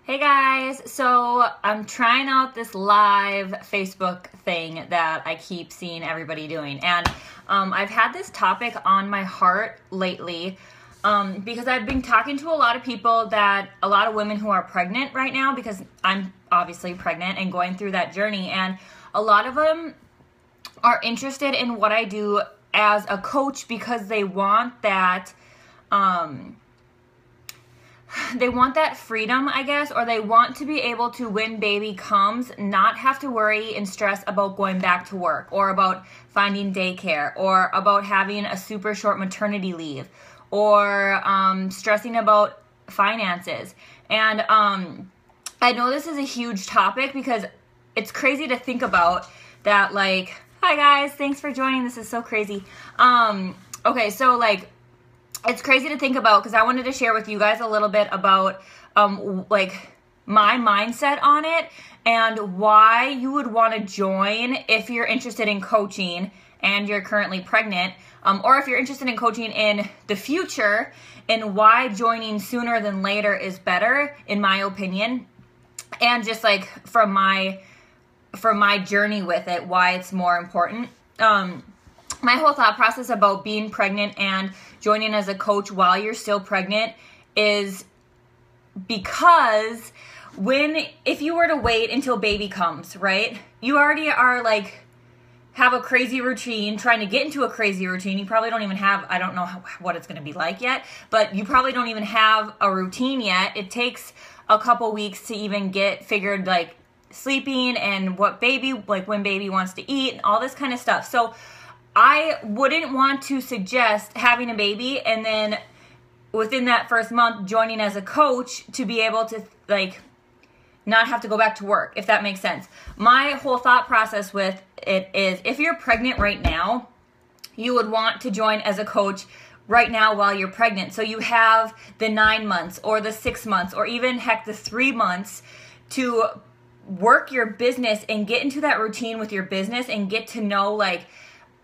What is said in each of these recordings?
Hey guys, so I'm trying out this live Facebook thing that I keep seeing everybody doing, and I've had this topic on my heart lately because I've been talking to a lot of people, a lot of women who are pregnant right now, because I'm obviously pregnant and going through that journey, and a lot of them are interested in what I do as a coach because they want that freedom, I guess, or they want to be able to, when baby comes, not have to worry and stress about going back to work, or about finding daycare, or about having a super short maternity leave, or stressing about finances. And I know this is a huge topic because it's crazy to think about that, like, hi guys, thanks for joining, this is so crazy. Okay, so like, it's crazy to think about because I wanted to share with you guys a little bit about like my mindset on it and why you would want to join if you're interested in coaching and you're currently pregnant, or if you're interested in coaching in the future, and why joining sooner than later is better, in my opinion, and just like from my journey with it, why it's more important. My whole thought process about being pregnant and joining as a coach while you're still pregnant is because if you were to wait until baby comes, right? You already are like, have a crazy routine, trying to get into a crazy routine. You probably don't even have, I don't know what it's going to be like yet, but you probably don't even have a routine yet. It takes a couple weeks to even get figured, like sleeping and when baby wants to eat and all this kind of stuff. So I wouldn't want to suggest having a baby and then within that first month joining as a coach to be able to like not have to go back to work, if that makes sense. My whole thought process with it is, if you're pregnant right now, you would want to join as a coach right now while you're pregnant. So you have the 9 months or the 6 months or even heck the 3 months to work your business and get into that routine with your business and get to know like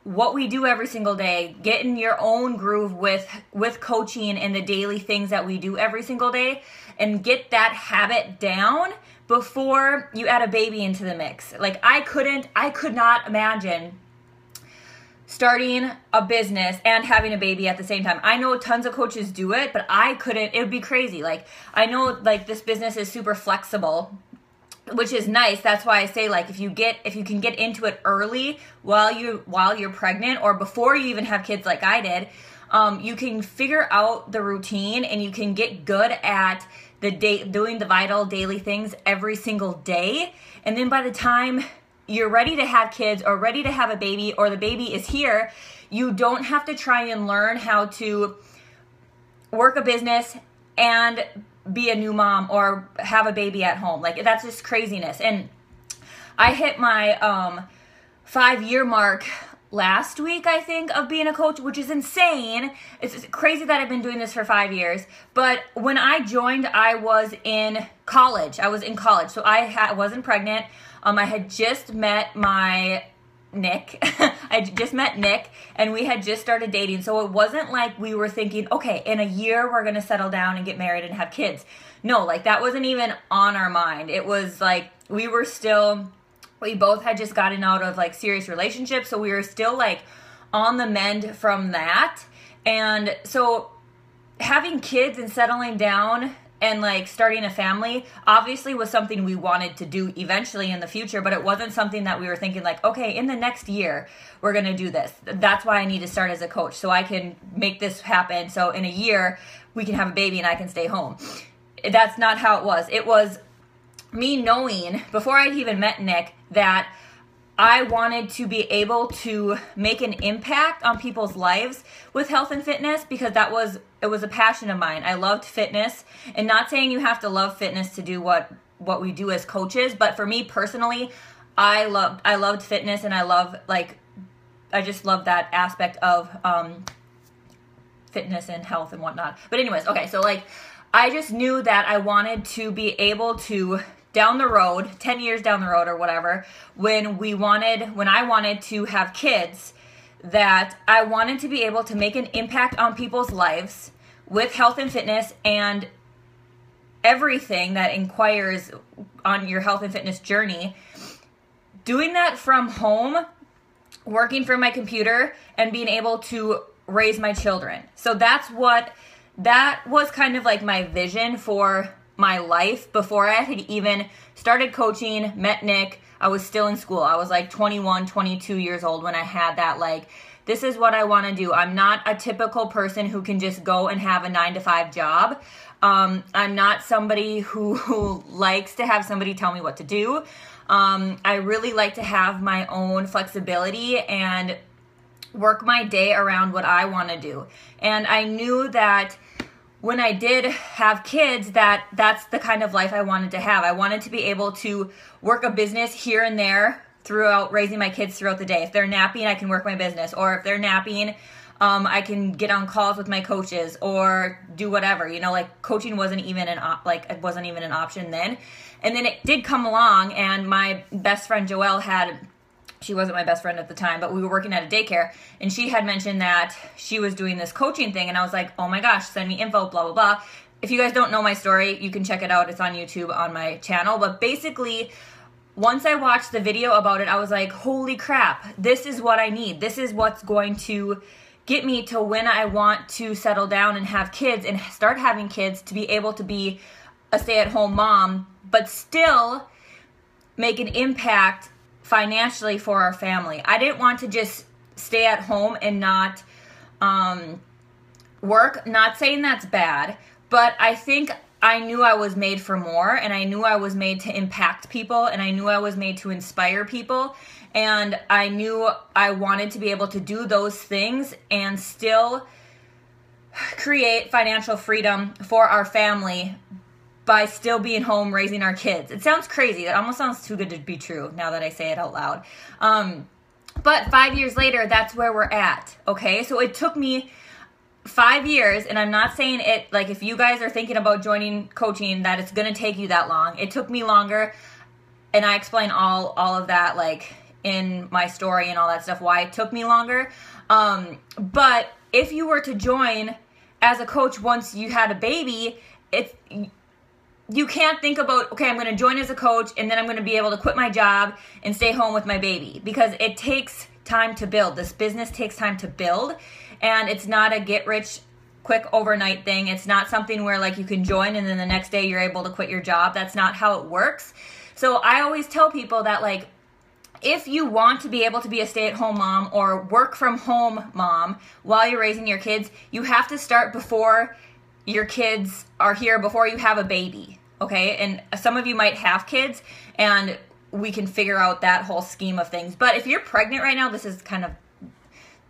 what we do every single day, get in your own groove with coaching and the daily things that we do every single day, and get that habit down before you add a baby into the mix. Like I could not imagine starting a business and having a baby at the same time. I know tons of coaches do it, but I couldn't. It would be crazy. Like I know like this business is super flexible, which is nice. That's why I say like if you can get into it early while you're pregnant or before you even have kids like I did, you can figure out the routine and you can get good at doing the vital daily things every single day. And then by the time you're ready to have kids or ready to have a baby or the baby is here, you don't have to try and learn how to work a business and be a new mom or have a baby at home. Like that's just craziness. And I hit my 5-year mark last week, I think, of being a coach, which is insane. It's crazy that I've been doing this for 5 years. But when I joined, I was in college. So I wasn't pregnant. I had just met Nick. I just met Nick and we had just started dating. So it wasn't like we were thinking, okay, in a year we're going to settle down and get married and have kids. No, like that wasn't even on our mind. It was like we both had just gotten out of like serious relationships. So we were still like on the mend from that. And so having kids and settling down and like starting a family obviously was something we wanted to do eventually in the future, but it wasn't something that we were thinking like, okay, in the next year, we're going to do this. That's why I need to start as a coach so I can make this happen. So in a year we can have a baby and I can stay home. That's not how it was. It was me knowing before I'd even met Nick that I wanted to be able to make an impact on people's lives with health and fitness because it was a passion of mine. I loved fitness, and not saying you have to love fitness to do what we do as coaches, but for me personally, I loved fitness, and I just love that aspect of fitness and health and whatnot. But anyways, okay, so like I just knew that I wanted to be able to down the road, 10 years down the road or whatever, when I wanted to have kids, that I wanted to be able to make an impact on people's lives with health and fitness and everything that inquires on your health and fitness journey, doing that from home, working from my computer, and being able to raise my children. So that was kind of like my vision for my life before I had even started coaching, met Nick. I was still in school. I was like 21, 22 years old when I had that, like, this is what I want to do. I'm not a typical person who can just go and have a 9-to-5 job. I'm not somebody who likes to have somebody tell me what to do. I really like to have my own flexibility and work my day around what I want to do. And I knew that when I did have kids, that's the kind of life I wanted to have. I wanted to be able to work a business here and there throughout raising my kids throughout the day. If they're napping, I can work my business. Or if they're napping, I can get on calls with my coaches or do whatever. Like coaching wasn't even an option then. And then it did come along, and my best friend Joelle she wasn't my best friend at the time, but we were working at a daycare, and she had mentioned that she was doing this coaching thing, and I was like, oh my gosh, send me info, blah, blah, blah. If you guys don't know my story, you can check it out. It's on YouTube on my channel. But basically, once I watched the video about it, I was like, holy crap, this is what I need. This is what's going to get me to when I want to settle down and have kids and start having kids, to be able to be a stay-at-home mom, but still make an impact financially for our family. I didn't want to just stay at home and not work. Not saying that's bad, but I think I knew I was made for more, and I knew I was made to impact people, and I knew I was made to inspire people, and I knew I wanted to be able to do those things and still create financial freedom for our family by still being home raising our kids. It sounds crazy. It almost sounds too good to be true now that I say it out loud. But 5 years later, that's where we're at, okay? So it took me 5 years, and I'm not saying it, like, if you guys are thinking about joining coaching, that it's going to take you that long. It took me longer, and I explain all of that, like, in my story and all that stuff, why it took me longer. But if you were to join as a coach once you had a baby, you can't think about, okay, I'm going to join as a coach and then I'm going to be able to quit my job and stay home with my baby, because it takes time to build. This business takes time to build, and it's not a get rich quick overnight thing. It's not something where like you can join and then the next day you're able to quit your job. That's not how it works. So I always tell people that, like, if you want to be able to be a stay-at-home mom or work from home mom while you're raising your kids, you have to start before your kids are here, before you have a baby. Okay, and some of you might have kids, and we can figure out that whole scheme of things. But if you're pregnant right now, this is kind of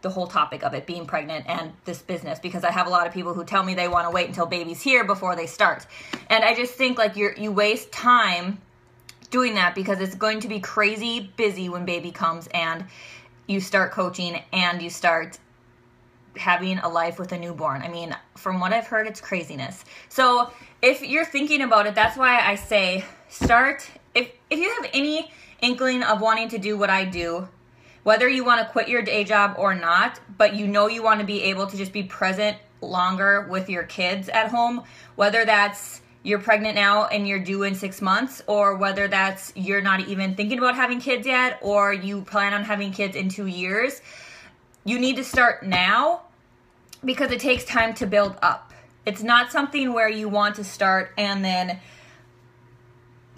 the whole topic of it, being pregnant and this business, because I have a lot of people who tell me they want to wait until baby's here before they start. And I just think, like, you waste time doing that, because it's going to be crazy busy when baby comes and you start coaching and you start having a life with a newborn. I mean, from what I've heard, it's craziness. So if you're thinking about it, that's why I say start. If you have any inkling of wanting to do what I do, whether you want to quit your day job or not, but you know you want to be able to just be present longer with your kids at home, whether that's you're pregnant now and you're due in 6 months, or whether that's you're not even thinking about having kids yet, or you plan on having kids in 2 years, you need to start now, because it takes time to build up. It's not something where you want to start and then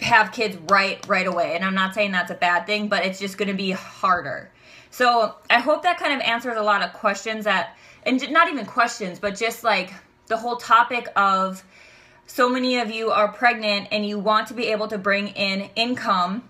have kids right away. And I'm not saying that's a bad thing, but it's just going to be harder. So I hope that kind of answers a lot of questions and not even questions, but just like the whole topic of, so many of you are pregnant and you want to be able to bring in income,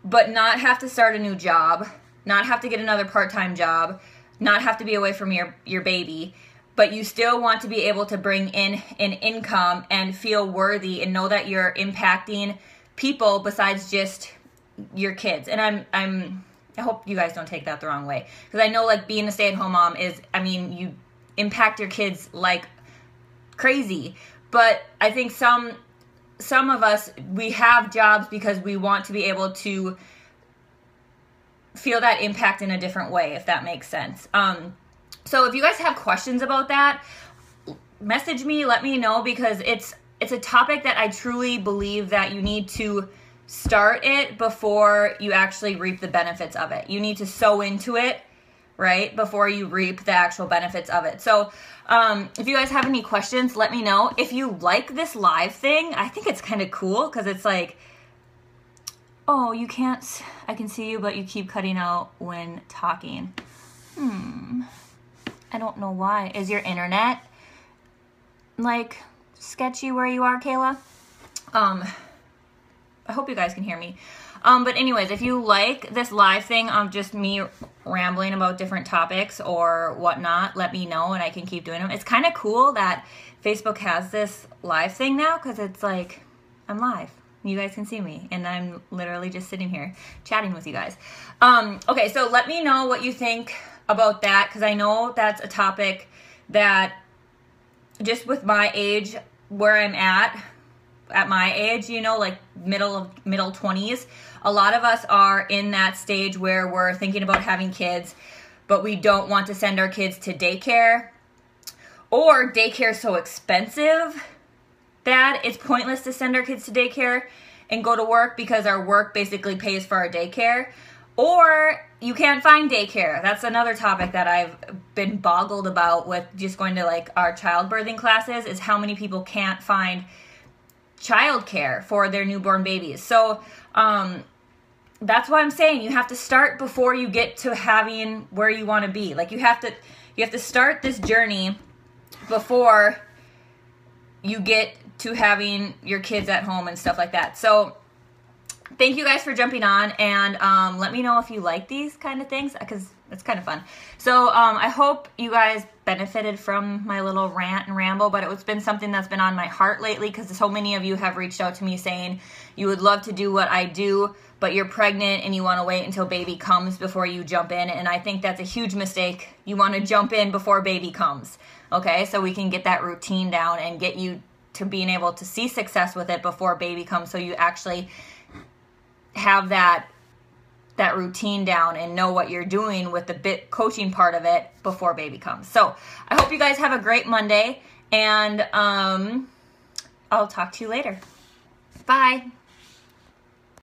but not have to start a new job, not have to get another part-time job, not have to be away from your baby, but you still want to be able to bring in an income and feel worthy and know that you're impacting people besides just your kids. And I hope you guys don't take that the wrong way, because I know, like, being a stay-at-home mom is, I mean, you impact your kids like crazy. But I think some of us, we have jobs because we want to be able to feel that impact in a different way, if that makes sense. So if you guys have questions about that, message me, let me know, because it's a topic that I truly believe that you need to start it before you actually reap the benefits of it. You need to sow into it, right, before you reap the actual benefits of it. So if you guys have any questions, let me know. If you like this live thing, I think it's kind of cool because it's like, oh, you can't, I can see you, but you keep cutting out when talking. I don't know why. Is your internet like sketchy where you are, Kayla? I hope you guys can hear me. But anyways, if you like this live thing of just me rambling about different topics or whatnot, let me know and I can keep doing them. It's kind of cool that Facebook has this live thing now because it's like I'm live. You guys can see me and I'm literally just sitting here chatting with you guys. Okay, so let me know what you think about that because I know that's a topic that just with my age, where I'm at my age, you know, like middle 20s, a lot of us are in that stage where we're thinking about having kids, but we don't want to send our kids to daycare, or daycare is so expensive that it's pointless to send our kids to daycare and go to work because our work basically pays for our daycare, or you can't find daycare. That's another topic that I've been boggled about with just going to like our childbirthing classes, is how many people can't find childcare for their newborn babies. So that's why I'm saying you have to start before you get to having where you want to be. Like you have to start this journey before you get to having your kids at home and stuff like that. So thank you guys for jumping on, and let me know if you like these kind of things because it's kind of fun. So I hope you guys benefited from my little rant and ramble, but it's been something that's been on my heart lately because so many of you have reached out to me saying you would love to do what I do, but you're pregnant and you want to wait until baby comes before you jump in, and I think that's a huge mistake. You want to jump in before baby comes, okay? So we can get that routine down and get you to being able to see success with it before baby comes, so you actually have that routine down and know what you're doing with the coaching part of it before baby comes. So I hope you guys have a great Monday, and I'll talk to you later. Bye.